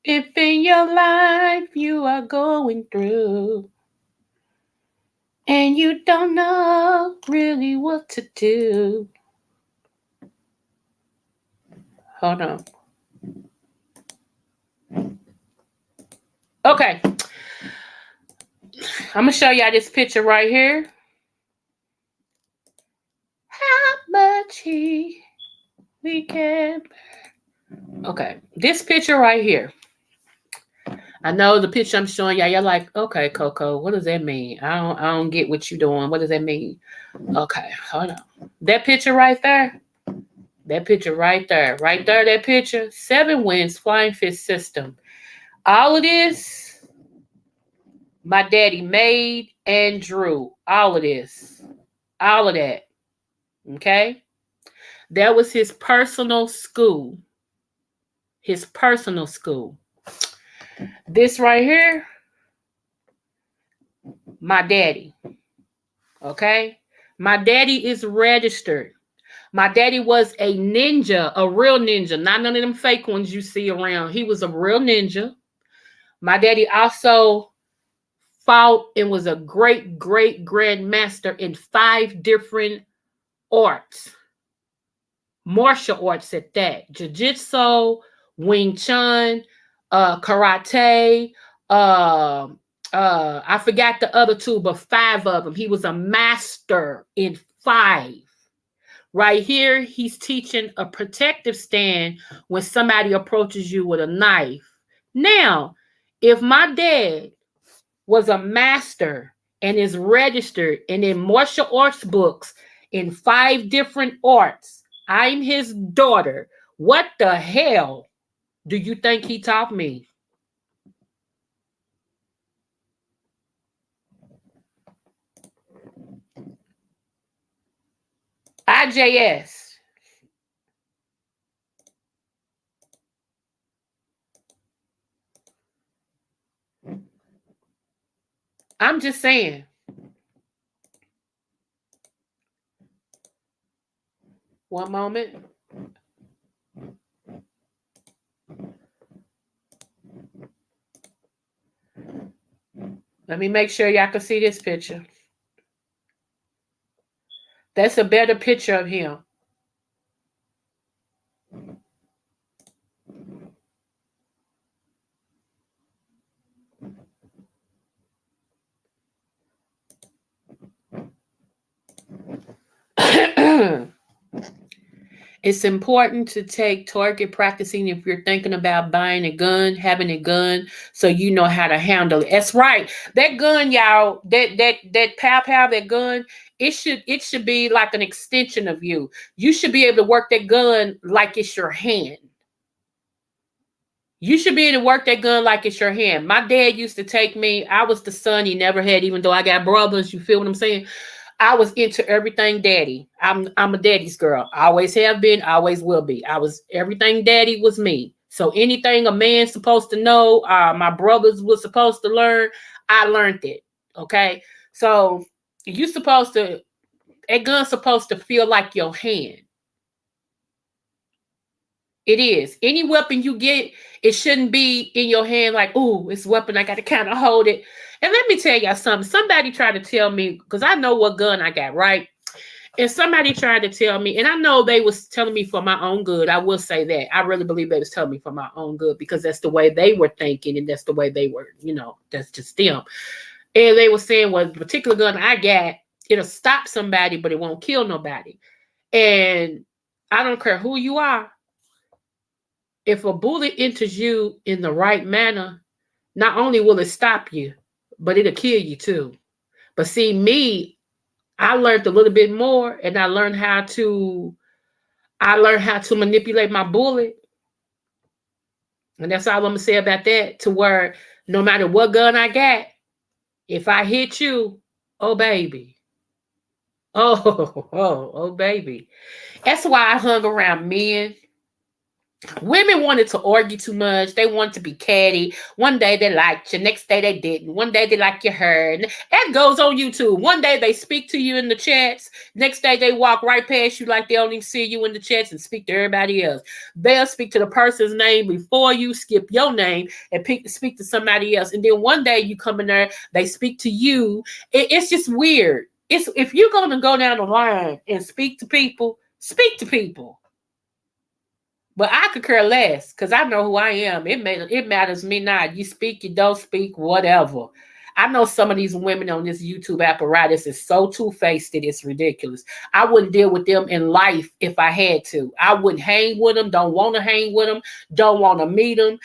If in your life you are going through and you don't know really what to do. Hold on. Okay. I'm going to show y'all this picture right here. How much we can. Okay. This picture right here. I know the picture I'm showing y'all. You're like, okay, Coco, what does that mean? I don't get what you're doing. What does that mean? Okay, hold on. That picture right there. That picture right there. Right there, that picture. 7 Winds Flying Fish System. All of this, my daddy made and drew. All of this. All of that. Okay? That was his personal school. his personal school. This right here, my daddy. Okay? My daddy is registered. My daddy was a ninja, a real ninja, not none of them fake ones you see around. He was a real ninja. My daddy also fought and was a great, great grandmaster in 5 different arts, martial arts at that. Jiu-jitsu, Wing Chun, karate, uh, I forgot the other 2, but 5 of them. He was a master in 5. Right here, he's teaching a protective stand when somebody approaches you with a knife. Now, if my dad was a master and is registered and in martial arts books in 5 different arts, I'm his daughter. What the hell do you think he taught me? IJS. I'm just saying. One moment. Let me make sure y'all can see this picture. That's a better picture of him. It's important to take target practicing if you're thinking about buying a gun, having a gun, so you know how to handle it. That's right. That gun, y'all, that pow, that gun, it should be like an extension of you. You should be able to work that gun like it's your hand. You should be able to work that gun like it's your hand. My dad used to take me. I was the son he never had, even though I got brothers. You feel what I'm saying? I was into everything daddy. I'm a daddy's girl. I always have been, always will be. I was everything daddy was me. So anything a man's supposed to know, my brothers was supposed to learn, I learned it. Okay. So you supposed to, that gun's supposed to feel like your hand. It is. Any weapon you get, it shouldn't be in your hand like, oh, it's a weapon. I got to kind of hold it. And let me tell y'all something. Somebody tried to tell me, because I know what gun I got, right? And somebody tried to tell me, and I know they was telling me for my own good. I will say that. I really believe they was telling me for my own good because that's the way they were thinking and that's the way they were, that's just them. And they were saying, well, the particular gun I got, it'll stop somebody, but it won't kill nobody. And I don't care who you are. If a bullet enters you in the right manner, not only will it stop you, but it'll kill you too. But see, me, I learned a little bit more and I learned how to manipulate my bullet. And that's all I'm gonna say about that, to where no matter what gun I got, if I hit you, oh baby. Oh baby. That's why I hung around men. Women wanted to argue too much. They wanted to be catty. One day they liked you, next day they didn't. One day they like your hair. That goes on YouTube. One day they speak to you in the chats. Next day they walk right past you like they don't even see you in the chats and speak to everybody else. They'll speak to the person's name before you, skip your name, and speak to somebody else. And then one day you come in there, they speak to you. It's just weird. If you're going to go down the line and speak to people, speak to people. But I could care less because I know who I am. It matters me not. You speak, you don't speak, whatever. I know some of these women on this YouTube apparatus is so two-faced that it's ridiculous. I wouldn't deal with them in life if I had to. I wouldn't hang with them, don't want to hang with them, don't want to meet them.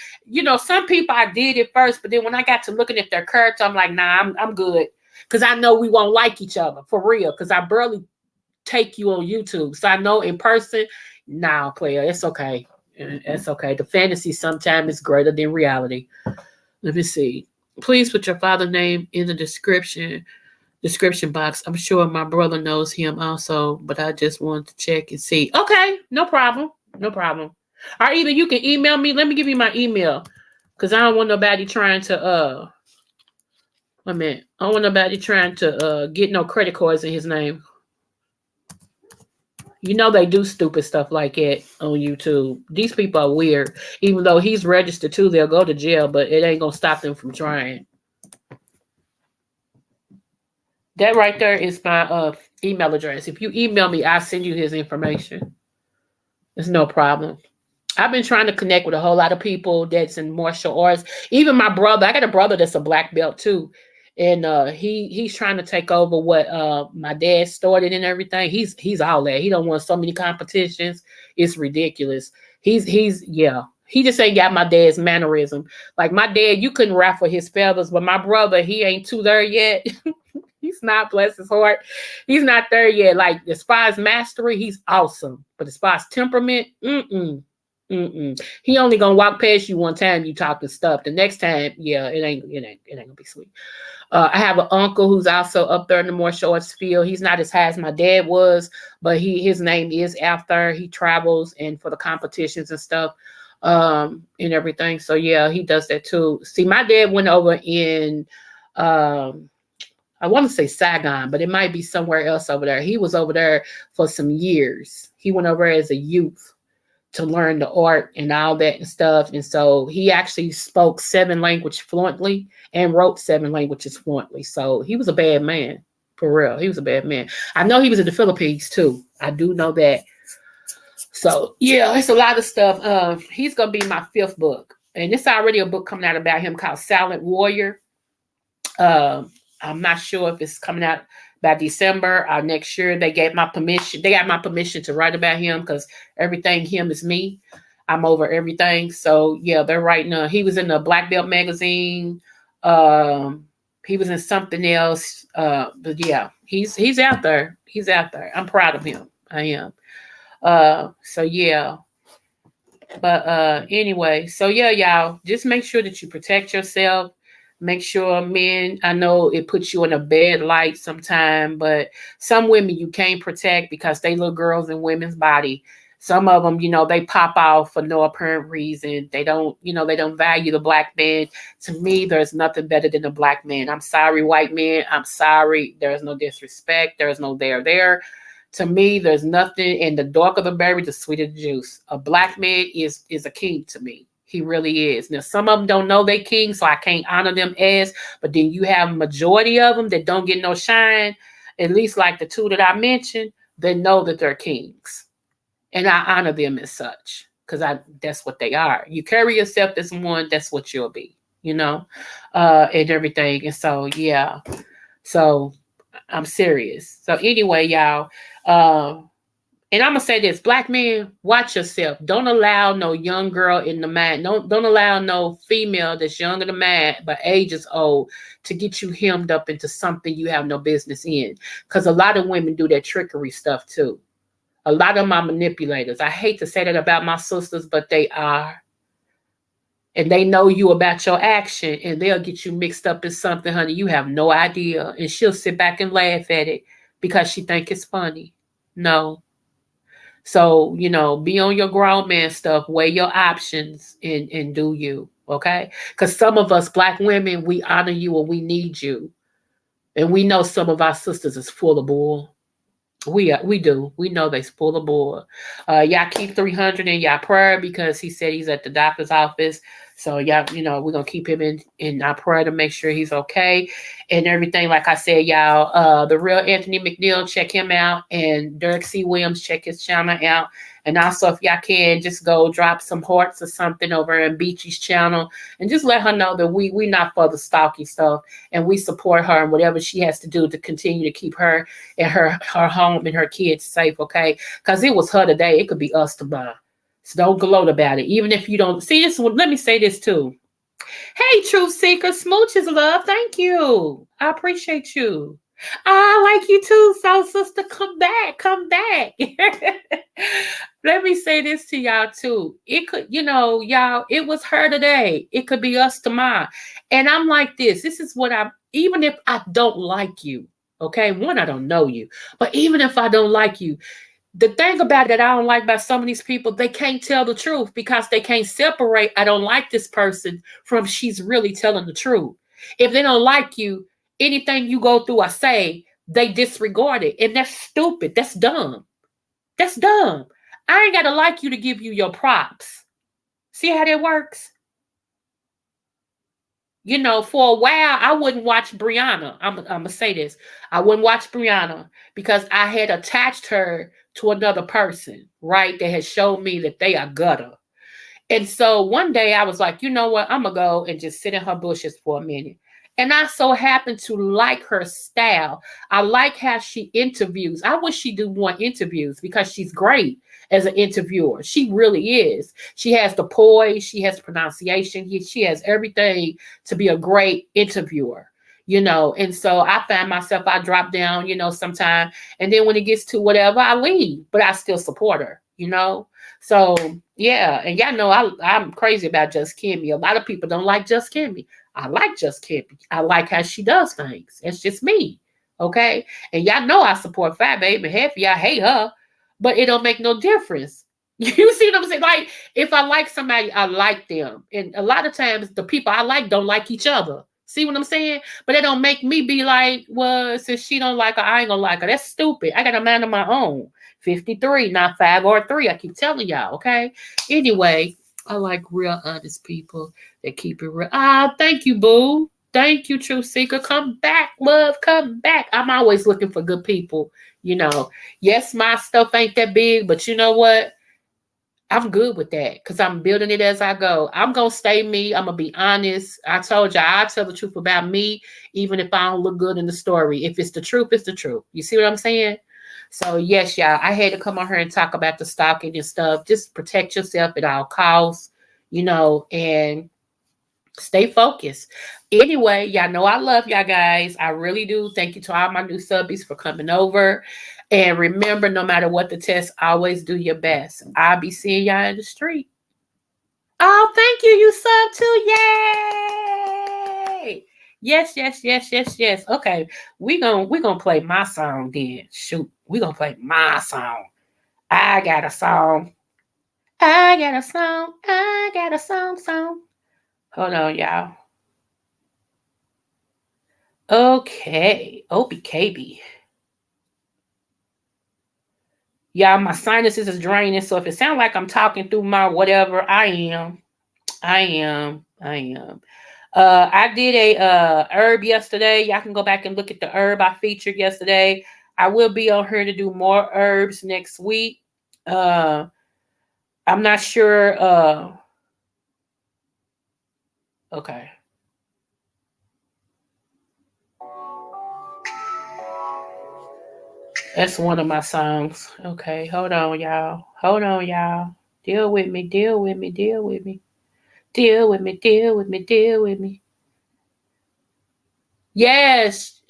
Some people I did at first, but then when I got to looking at their character, I'm like, nah, I'm good. Because I know we won't like each other, for real. Because I barely take you on YouTube. So I know in person, nah, player, it's okay. It's okay. The fantasy sometimes is greater than reality. Let me see. Please put your father's name in the description box. I'm sure my brother knows him also, but I just wanted to check and see. Okay, no problem. No problem. Or either you can email me. Let me give you my email. Cause I don't want nobody trying to wait a minute. I don't want nobody trying to get no credit cards in his name. You know they do stupid stuff like that on YouTube. These people are weird. Even though he's registered too, they'll go to jail, but it ain't gonna stop them from trying. That right there is my email address. If you email me, I'll send you his information. It's no problem. I've been trying to connect with a whole lot of people that's in martial arts. Even my brother, I got a brother that's a black belt too. And he's trying to take over what my dad started and everything. He's all that. He don't want so many competitions. It's ridiculous. He's yeah. He just ain't got my dad's mannerism. Like my dad, you couldn't raffle his feathers, but my brother, he ain't too there yet. He's not, bless his heart. He's not there yet. Like as far as mastery, he's awesome. But as far as temperament, mm-mm. He only gonna walk past you one time you talking stuff. The next time, yeah, it ain't gonna be sweet. I have an uncle who's also up there in the martial arts field. He's not as high as my dad was, but his name is after. He travels and for the competitions and stuff, and everything. So yeah, he does that too. See, my dad went over in I want to say Saigon, but it might be somewhere else over there. He was over there for some years. He went over as a youth to learn the art and all that and stuff. And so he actually spoke 7 languages fluently and wrote 7 languages fluently. So he was a bad man, for real. He was a bad man. I know he was in the Philippines too. I do know that. So yeah, it's a lot of stuff. He's gonna be my 5th book, and it's already a book coming out about him called Silent Warrior. I'm not sure if it's coming out by December or next year. They gave my permission. They got my permission to write about him because everything him is me. I'm over everything. So yeah, they're writing. He was in the Black Belt magazine. He was in something else. But yeah, he's out there. He's out there. I'm proud of him. I am. So yeah. But anyway, so yeah, y'all, just make sure that you protect yourself. Make sure, men, I know it puts you in a bad light sometime, but some women you can't protect because they little girls in women's body. Some of them, they pop off for no apparent reason. They don't, they don't value the black man. To me, there's nothing better than a black man. I'm sorry, white man. I'm sorry. There's no disrespect. There's no there. To me, there's nothing. And the darker the berry, the sweeter the juice. A black man is a king to me. He really is. Now, some of them don't know they king, so I can't honor them as. But then you have a majority of them that don't get no shine. At least like the 2 that I mentioned, they know that they're kings, and I honor them as such because that's what they are. You carry yourself as one, that's what you'll be. And everything. And so yeah, so I'm serious. So anyway, y'all. And I'm gonna say this, black men, watch yourself. Don't allow no young girl in the mind. Don't allow no female that's younger than mine but age is old to get you hemmed up into something you have no business in. Because a lot of women do that trickery stuff too. A lot of them are manipulators. I hate to say that about my sisters, but they are. And they know you about your action, and they'll get you mixed up in something, honey. You have no idea, and she'll sit back and laugh at it because she think it's funny. No. So, be on your grown man stuff, weigh your options and do you, okay? Because some of us black women, we honor you and we need you. And we know some of our sisters is full of bull. We do. We know they's full of bull. Y'all keep 300 in y'all prayer because he said he's at the doctor's office. So y'all, we're gonna keep him in our prayer to make sure he's okay and everything. Like I said, y'all, the real Anthony McNeil, check him out, and Derek C. Williams, check his channel out. And also, if y'all can, just go drop some hearts or something over in Beachy's channel and just let her know that we not for the stalking stuff, and we support her and whatever she has to do to continue to keep her and her home and her kids safe, okay? Because it was her today. It could be us tomorrow. So don't gloat about it. Even if you don't see this one, let me say this too. Hey, Truth Seeker, smooches love. Thank you. I appreciate you. I like you too, so sister. Come back. Let me say this to y'all too. It could, y'all, it was her today. It could be us tomorrow. And I'm like this. This is what even if I don't like you, okay? One, I don't know you. But even if I don't like you, The thing about it that I don't like about some of these people, they can't tell the truth because they can't separate I don't like this person from she's really telling the truth. If they don't like you, anything you go through or say, they disregard it. And that's stupid. That's dumb. That's dumb. I ain't gotta like you to give you your props. See how that works? You know, for a while, I wouldn't watch Brianna. I'm gonna say this. I wouldn't watch Brianna because I had attached her to another person, right? That had showed me that they are gutter. And so one day I was like, you know what? I'm going to go and just sit in her bushes for a minute. And I so happen to like her style. I like how she interviews. I wish she do more interviews because she's great as an interviewer. She really is. She has the poise, she has pronunciation, she has everything to be a great interviewer. You know, and so I find myself, I drop down, you know, sometime. And then when it gets to whatever, I leave, but I still support her, you know. So yeah, and y'all know I'm crazy about Just Kimmy. A lot of people don't like Just Kimmy. I like Just Kimmy. I like how she does things. It's just me. Okay? And y'all know I support Fat Baby. Half of y'all hate her, but it don't make no difference. You see what I'm saying? Like, if I like somebody, I like them. And a lot of times the people I like don't like each other. See what I'm saying? But it don't make me be like, well, since she don't like her, I ain't gonna like her. That's stupid. I got a mind of my own. 53, not 5 or 3. I keep telling y'all, okay? Anyway, I like real honest people that keep it real. Ah, thank you, boo. Thank you, True Seeker. Come back, love. Come back. I'm always looking for good people. You know, yes, my stuff ain't that big, but you know what? I'm good with that because I'm building it as I go. I'm going to stay me. I'm going to be honest. I told you, I tell the truth about me, even if I don't look good in the story. If it's the truth, it's the truth. You see what I'm saying? So, yes, y'all, I had to come on here and talk about the stalking and stuff. Just protect yourself at all costs, you know, and stay focused. Anyway, y'all know I love y'all guys. I really do. Thank you to all my new subbies for coming over. And remember, no matter what the test, always do your best. I'll be seeing y'all in the street. Oh, thank you. You sub too. Yay. Yes, yes, yes, yes, yes. Okay. We gonna play my song then. Shoot. We gonna play my song. I got a song. I got a song. I got a song. Hold on, y'all. Okay. OBKB. Y'all, my sinuses is draining, so if it sounds like I'm talking through my whatever, I am. I did a herb yesterday. Y'all can go back and look at the herb I featured yesterday. I will be on here to do more herbs next week. Uh I'm not sure okay. That's one of my songs. Okay, hold on, y'all. Hold on, y'all. Deal with me, deal with me, deal with me. Deal with me, deal with me, deal with me. Yes.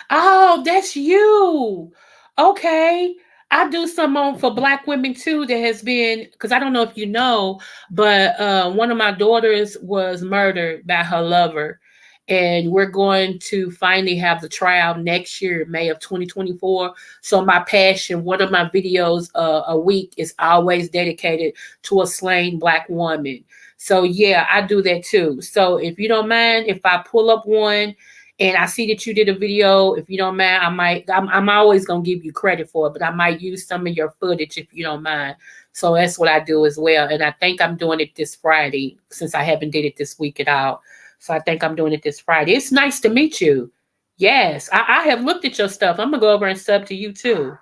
Oh, that's you. Okay. I do some on for black women too that has been because I don't know if you know, but one of my daughters was murdered by her lover. And we're going to finally have the trial next year, May of 2024. So my passion, one of my videos a week is always dedicated to a slain black woman. So yeah, I do that too. So if you don't mind, if I pull up one and I see that you did a video. If you don't mind, I'm always gonna give you credit for it, but I might use some of your footage if you don't mind. So that's what I do as well. And I think I'm doing it this Friday since I haven't did it this week at all. So I think I'm doing it this Friday. It's nice to meet you. Yes, I have looked at your stuff. I'm gonna go over and sub to you too.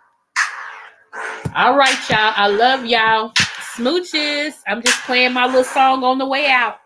All right, y'all. I love y'all. Smooches. I'm just playing my little song on the way out.